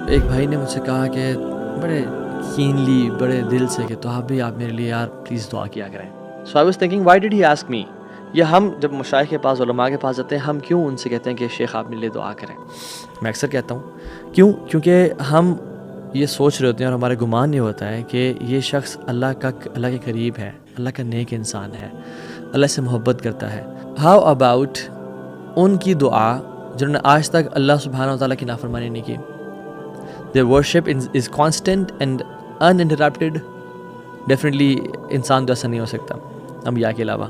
ایک بھائی نے مجھ سے کہا کہ بڑے کینلی بڑے دل سے کہ تو آپ میرے لیے یار پلیز دعا کیا کریں. So I was thinking why did he ask me. یا ہم جب مشائخ کے پاس علماء کے پاس جاتے ہیں ہم کیوں ان سے کہتے ہیں کہ شیخ آپ میرے لیے دعا کریں؟ میں اکثر کہتا ہوں کیونکہ ہم یہ سوچ رہے ہوتے ہیں اور ہمارے گمان یہ ہوتا ہے کہ یہ شخص اللہ کے قریب ہے، اللہ کا نیک انسان ہے، اللہ سے محبت کرتا ہے. ہاؤ اباؤٹ ان کی دعا جنہوں نے آج تک اللہ سبحانہ و تعالیٰ کی نافرمانی نہیں کی. their worship is constant and uninterrupted. Definitely انسان تو ایسا نہیں ہو سکتا انبیاء کے علاوہ.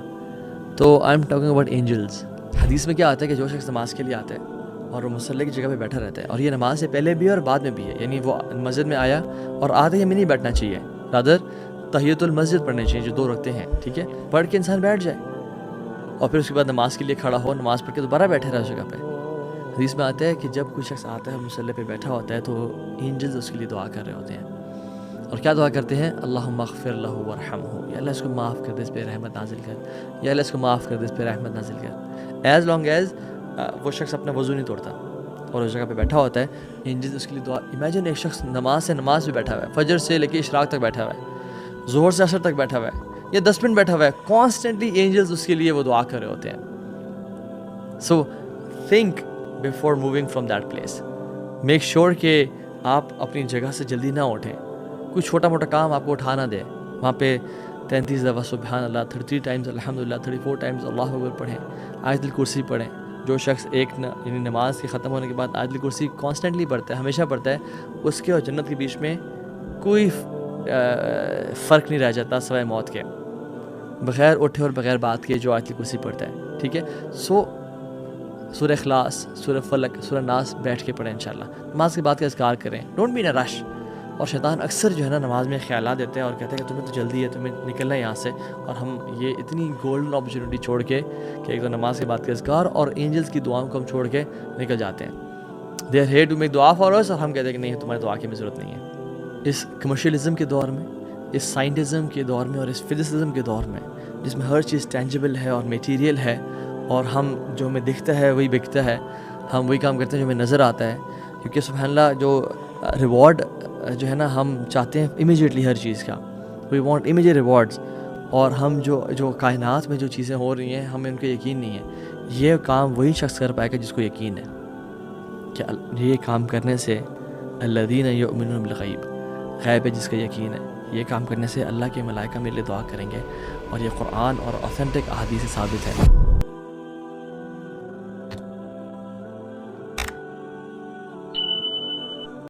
تو I am talking about angels. حدیث میں کیا آتا ہے کہ جو شخص نماز کے لیے آتا ہے اور وہ مصلی کی جگہ پہ بیٹھا رہتا ہے، اور یہ نماز سے پہلے بھی اور بعد میں بھی ہے، یعنی وہ مسجد میں آیا اور آدھے ہی ہمیں نہیں بیٹھنا چاہیے، رادر تحیۃ المسجد پڑھنی چاہیے جو 2 رکعتیں ہیں، ٹھیک ہے، پڑھ کے انسان بیٹھ جائے اور پھر اس کے بعد نماز کے لیے کھڑا ہو، نماز پڑھ کے دوبارہ بیٹھے رہا اس جگہ پہ. حدیث میں آتا ہے کہ جب کوئی شخص آتا ہے مصلی پہ بیٹھا ہوتا ہے تو اینجلز اس کے لیے دعا کر رہے ہوتے ہیں. اور کیا دعا کرتے ہیں؟ اللہم اغفر لہ ورحمہ، یا اللہ اس کو معاف کر دے، اس پہ رحمت نازل کر، یا اللہ اس کو معاف کر دے، اس پہ رحمت نازل کر. ایز لانگ ایز وہ شخص اپنا وضو نہیں توڑتا اور اس جگہ پہ بیٹھا ہوتا ہے، اینجلز اس کے لیے دعا. امیجن ایک شخص نماز پہ بیٹھا ہوا ہے، فجر سے لے کے اشراق تک بیٹھا ہوا ہے، ظہر سے عصر تک بیٹھا ہوا ہے، یا 10 منٹ بیٹھا ہوا ہے، کانسٹنٹلی اینجلز اس کے لیے وہ دعا کر رہے ہوتے ہیں. So think before moving from that place. Make sure کہ آپ اپنی جگہ سے جلدی نہ اٹھیں. کوئی چھوٹا موٹا کام آپ کو اٹھا نہ دے. وہاں پہ 33 دفعہ سبحان اللہ، 33 ٹائمز الحمدللہ، 34 ٹائمز اللہ اکبر پڑھیں، آیت الکرسی پڑھیں. جو شخص یعنی نماز کے ختم ہونے کے بعد آیت الکرسی کانسٹنٹلی پڑھتا ہے، ہمیشہ پڑھتا ہے، اس کے اور جنت کے بیچ میں کوئی فرق نہیں رہ جاتا سوائے موت کے، بغیر اٹھے اور بغیر بات کے جو آیت الکرسی پڑھتا ہے، ٹھیک ہے. سو سورہ اخلاص، سورہ فلق، سورہ ناس بیٹھ کے پڑھیں انشاءاللہ. نماز کے بعد کا اذکار کریں، ڈونٹ بی ان اے رش. اور شیطان اکثر جو ہے نا نماز میں خیالات دیتے ہیں اور کہتے ہیں کہ تمہیں تو جلدی ہے، تمہیں نکلنا ہے یہاں سے، اور ہم یہ اتنی گولڈن اپرچونیٹی چھوڑ کے کہ ایک تو نماز کے بعد کا اذکار اور اینجلز کی دعاؤں کو ہم چھوڑ کے نکل جاتے ہیں. They are here to make dua for us, اور ہم کہتے ہیں کہ نہیں تمہاری دعا کی ہمیں ضرورت نہیں ہے. اس کمرشلزم کے دور میں، اس سائنٹزم کے دور میں اور اس فزسزم کے دور میں جس میں ہر چیز ٹینجیبل ہے اور میٹیریل ہے، اور ہم جو ہمیں دکھتا ہے وہی بکتا ہے، ہم وہی کام کرتے ہیں جو ہمیں نظر آتا ہے، کیونکہ سبحان اللہ جو ریوارڈ جو ہے نا ہم چاہتے ہیں امیجیٹلی ہر چیز کا، وی وانٹ امیجیٹ ریوارڈز. اور ہم جو کائنات میں جو چیزیں ہو رہی ہیں ہمیں ان کا یقین نہیں ہے. یہ کام وہی شخص کر پائے گا جس کو یقین ہے کہ یہ کام کرنے سے الذین یؤمنون بالغیب، غیب ہے جس کا یقین ہے، یہ کام کرنے سے اللہ کے ملائکہ میرے لیے دعا کریں گے، اور یہ قرآن اور اوتھینٹک احادیث سے ثابت ہے.